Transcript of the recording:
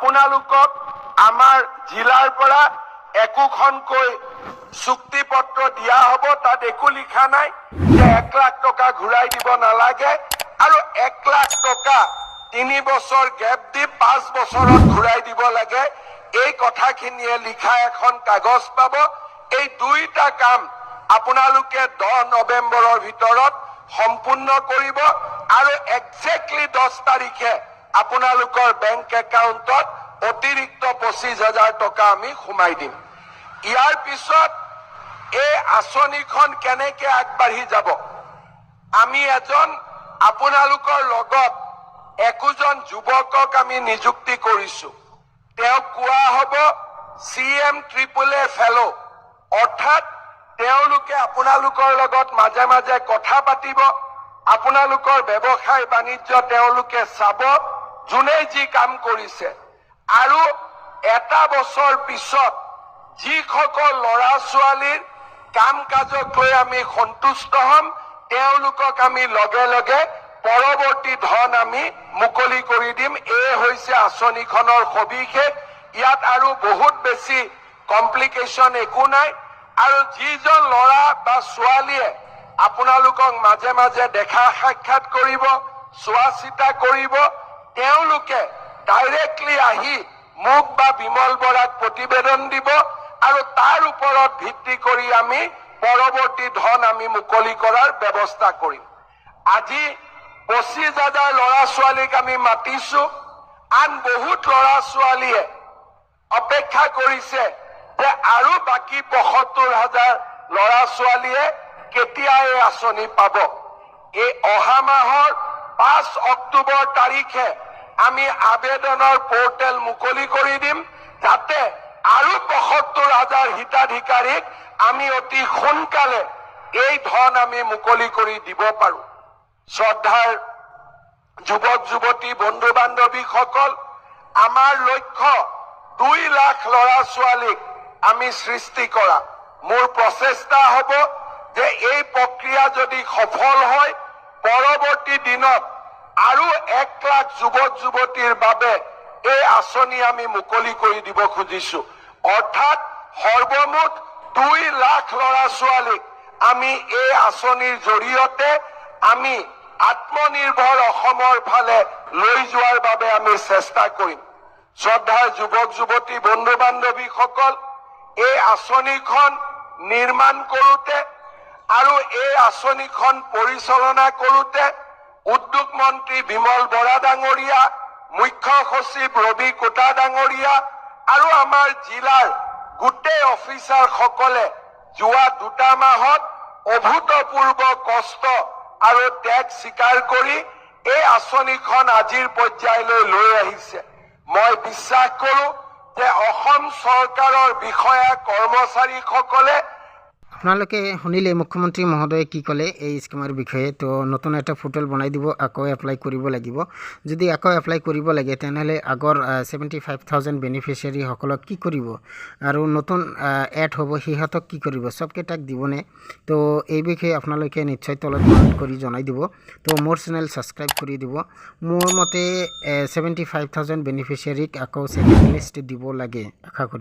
আপোনালোকক আমাৰ জিলাৰ পৰা একোখনকৈ চুক্তিপত্ৰ দিয়া হ'ব। তাত একো লিখা নাই যে 1 লাখ টকা ঘূৰাই দিব নালাগে আৰু 1 লাখ টকা 3 বছৰ গেপ দি 5 বছৰত ঘূৰাই দিব লাগে। এই কথাখিনিয়ে লিখা এখন কাগজ পাব। এই দুইটা কাম আপোনালোকে 10 নৱেম্বৰৰ ভিতৰত সম্পূৰ্ণ কৰিব আৰু একজেক্টলি 10 তাৰিখে আপোনালোকৰ বেংক একাউণ্টত অতিৰিক্ত 25,000 টকা আমি সোমাই দিম। ইয়াৰ পিছত এই আঁচনিখন কেনেকে আগবাঢ়ি যাব? আমি আপোনালোকৰ লগত একোজন যুৱকক আমি নিযুক্তি কৰিছো। তেওঁক কোৱা হ'ব CMAAA ফেলো, অৰ্থাৎ তেওঁলোকে আপোনালোকৰ লগত মাজে মাজে কথা পাতিব, আপোনালোকৰ ব্যৱসায় বাণিজ্য তেওঁলোকে চাব, যোনে যি কাম কৰিছে। আৰু এটা বছৰ পিছত যিসকল ল'ৰা ছোৱালীৰ কাম কাজক লৈ আমি সন্তুষ্ট হ'ম, তেওঁলোকক আমি লগে লগে পৰৱৰ্তী ধন আমি মুকলি কৰি দিম। এই হৈছে আঁচনিখনৰ সবিশেষ। ইয়াত আৰু বহুত বেছি কমপ্লিকেশ্যন একো নাই। আৰু যিজন ল'ৰা বা ছোৱালীয়ে আপোনালোকক মাজে মাজে দেখা সাক্ষাৎ কৰিব, চোৱা চিতা কৰিব, তেওঁলোকে ডাইৰেক্টলি আহি মোক বা বিমল বৰাক প্ৰতিবেদন দিব আৰু তাৰ ওপৰত ভিত্তি কৰি আমি পৰৱৰ্তী ধন আমি মুকলি কৰাৰ ব্যৱস্থা কৰিম। আজি 25,000 ল'ৰা ছোৱালীক আমি মাতিছো। আন বহুত ল'ৰা ছোৱালীয়ে অপেক্ষা কৰিছে যে আৰু বাকী 75,000 ল'ৰা ছোৱালীয়ে কেতিয়া এই আঁচনি পাব। এই অহা মাহৰ 5 অক্টোবৰ তাৰিখে আমি আবেদনৰ পৰ্টেল মুকলি কৰি দিম, যাতে আৰু 75,000 হিতাধিকাৰীক আমি অতি সোনকালে এই ধন আমি মুকলি কৰি দিব পাৰো। শ্ৰদ্ধাৰ যুৱক যুৱতী বন্ধু বান্ধৱীসকল, আমাৰ লক্ষ্য 2 লাখ ল'ৰা ছোৱালীক আমি সৃষ্টি কৰা। মোৰ প্ৰচেষ্টা হ'ব যে এই প্ৰক্ৰিয়া যদি সফল হয়, পৰৱৰ্তী দিনত আৰু 1 লাখ যুৱক যুৱতীৰ বাবে এই আঁচনি আমি মুকলি কৰি দিব খুজিছো। অৰ্থাৎ সৰ্বমুঠ 2 লাখ ল'ৰা ছোৱালীক আমি এই আঁচনিৰ জৰিয়তে আমি আত্মনিৰ্ভৰ অসমৰ ফালে লৈ যোৱাৰ বাবে আমি চেষ্টা কৰিম। শ্ৰদ্ধাৰ যুৱক যুৱতী বন্ধু বান্ধৱীসকল, এই আঁচনিখন নিৰ্মাণ কৰোঁতে আৰু এই আঁচনিখন পৰিচালনা কৰোঁতে উদ্যোগ মন্ত্ৰী বিমল বৰা ডাঙৰীয়া, মুখ্য সচিব ৰবি কোটা ডাঙৰীয়া আৰু আমাৰ জিলাৰ গোটেই অফিচাৰসকলে যোৱা 2 মাহত অভূতপূৰ্ব কষ্ট আৰু ত্যাগ স্বীকাৰ কৰি এই আঁচনিখন আজিৰ পৰ্যায়লৈ লৈ আহিছে। মই বিশ্বাস কৰো যে অসম চৰকাৰৰ বিষয়া কৰ্মচাৰীসকলে আপোনালোকে শুনিলে মুখ্যমন্ত্ৰী মহোদয়ে কি ক'লে এই স্কিমৰ বিষয়ে। তো নতুন এটা পোৰ্টেল বনাই দিব, আকৌ এপ্লাই কৰিব লাগিব। যদি আকৌ এপ্লাই কৰিব লাগে তেনেহ'লে আগৰ 75,000 বেনিফিচিয়াৰীসকলক কি কৰিব আৰু নতুন এড হ'ব সিহঁতক কি কৰিব, চবকেইটাক দিবনে? তো এই বিষয়ে আপোনালোকে নিশ্চয় তলত কমেণ্ট কৰি জনাই দিব। তো মোৰ চেনেল ছাবস্ক্ৰাইব কৰি দিব। মোৰ মতে 75,000 বেনিফিচিয়াৰীক আকৌ ছেকেণ্ড লিষ্ট দিব লাগে আশা কৰি।